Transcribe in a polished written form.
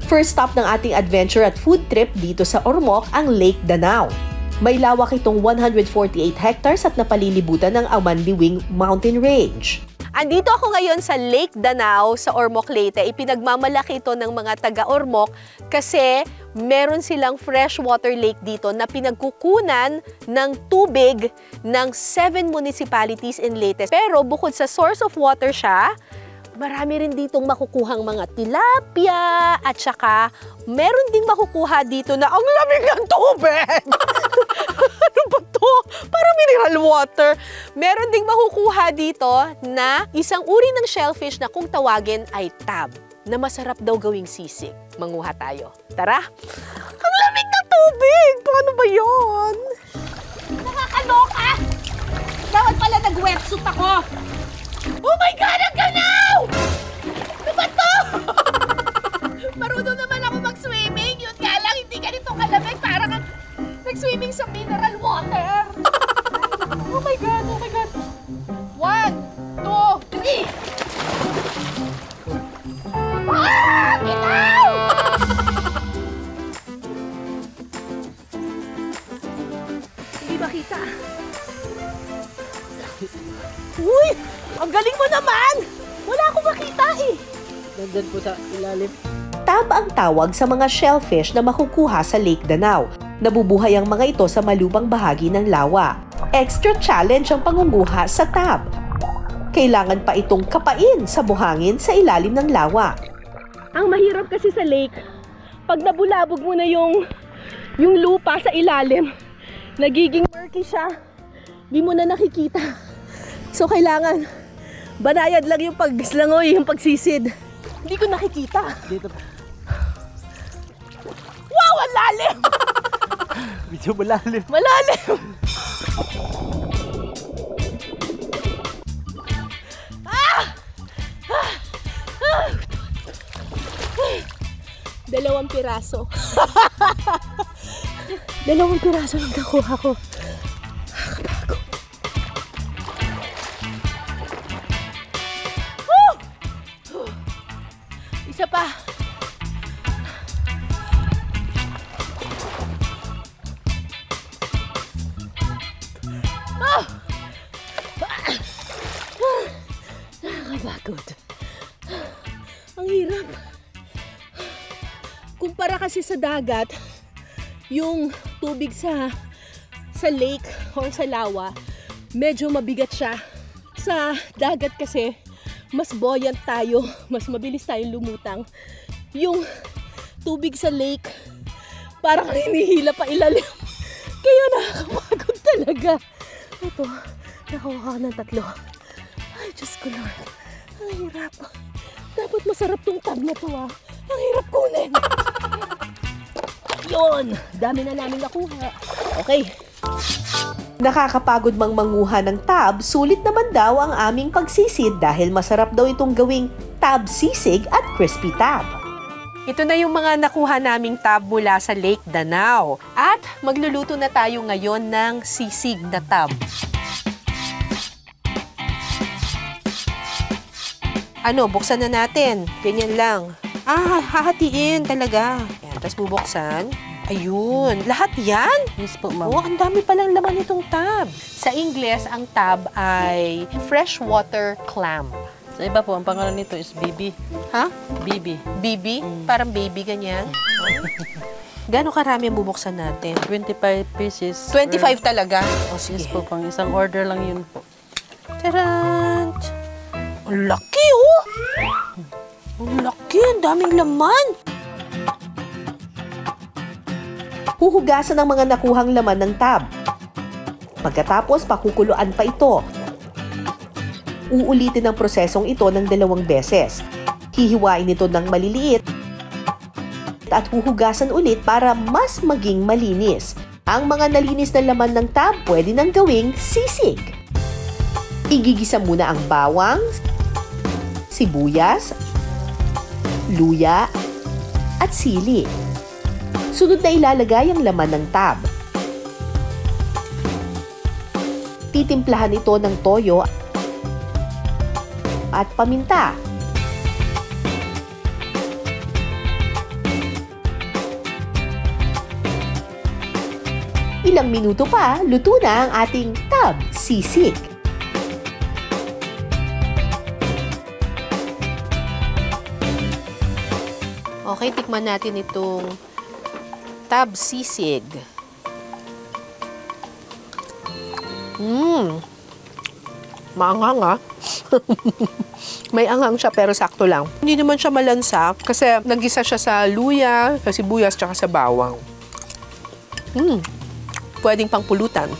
First stop ng ating adventure at food trip dito sa Ormoc ang Lake Danao. May lawak itong 148 hectares at napalilibutan ng Amandiwing Mountain Range. Andito ako ngayon sa Lake Danao sa Ormoc, Leyte. Ipinagmamalaki ito ng mga taga-Ormoc kasi meron silang freshwater lake dito na pinagkukunan ng tubig ng 7 municipalities in Leyte. Pero bukod sa source of water siya, marami rin ditong makukuhang mga tilapia at saka meron ding makukuha dito na ang lamig ng tubig. Ano ba to? Para mineral water. Meron ding makukuha dito na isang uri ng shellfish na kung tawagin ay tab, na masarap daw gawing sisig. Manguha tayo. Tara! Ang lamig ng tubig! Paano ba yun? Nakakaloka! Dapat pala nag-wetsuit ako! Oh my God! Ang ganaw! Ano ba to? Marunong naman ako mag-swimming. Yun nga lang, hindi ganito kalamig. Parang nag-swimming sa mineral water. Oh my God! Oh my God! 1, 2, 3! Ah! Ginaw! Hindi makita. Uy! Ang galing mo naman! Wala akong makita eh! Nandun po sa ilalim. Tab ang tawag sa mga shellfish na makukuha sa Lake Danao. Nabubuhay ang mga ito sa malubang bahagi ng lawa. Extra challenge ang pangunguha sa tab. Kailangan pa itong kapain sa buhangin sa ilalim ng lawa. Ang mahirap kasi sa lake, pag nabulabog mo na yung lupa sa ilalim, nagiging murky siya. Di mo na nakikita. So kailangan banayad lang yung pagslangoy, yung pagsisid. Hindi ko nakikita. Dito. Wow, ang lalim! Medyo malalim. Malalim! Dalawang piraso. Dalawang piraso lang nakuha ko. Nakakapagod. Isa pa. Nakakapagod. Ang hirap. Kumpara kasi sa dagat, yung tubig sa lake or sa lawa, medyo mabigat siya. Sa dagat kasi, mas buoyant tayo, mas mabilis tayong lumutang. Yung tubig sa lake, parang hinihila pa ilalim. Kaya nakakapagod talaga. Ito, nakuha ko ng 3. Ay, Diyos ko Lord. Ang hirap. Dapat masarap tong tab na to ah. Ang hirap kunin. Yun, dami na namin nakuha. Okay. Nakakapagod mang manguha ng tab, sulit naman daw ang aming pagsisid dahil masarap daw itong gawing tab sisig at crispy tab. Ito na yung mga nakuha naming tab mula sa Lake Danao. At magluluto na tayo ngayon ng sisig na tab. Ano, buksan na natin. Ganyan lang. Hahatiin talaga. Yan, tapos bubuksan. Ayun. Lahat yan? Yes po, ma'am. Oh, ang dami palang laman itong tab. Sa Ingles, ang tab ay freshwater clam. Sa iba po, ang pangalan nito is Bibi. Ha? Bibi. Bibi? Parang baby, ganyan. Gano'ng karami ang bubuksan natin? 25 pieces. 25 talaga? O, Yes sige. po, pang isang order lang yun po. Taran! Ang laki, oh! Ang laki, ang daming laman! Huhugasan ang mga nakuhang laman ng tab. Pagkatapos, pakukuluan pa ito. Uulitin ang prosesong ito ng 2 beses. Hihiwain ito ng maliliit at huhugasan ulit para mas maging malinis. Ang mga nalinis na laman ng tab pwede nang gawing sisig. Igigisa muna ang bawang, sibuyas, luya, at sili. Sunod na ilalagay ang laman ng tab. Titimplahan ito ng toyo at paminta. Ilang minuto pa, luto na ang ating tab sisig. Okay, tikman natin itong tab sisig. Maanghang ah. May anghang siya pero sakto lang. Hindi naman siya malansa kasi nagisa siya sa luya, sa sibuyas, tsaka sa bawang. Pwedeng pang pulutan.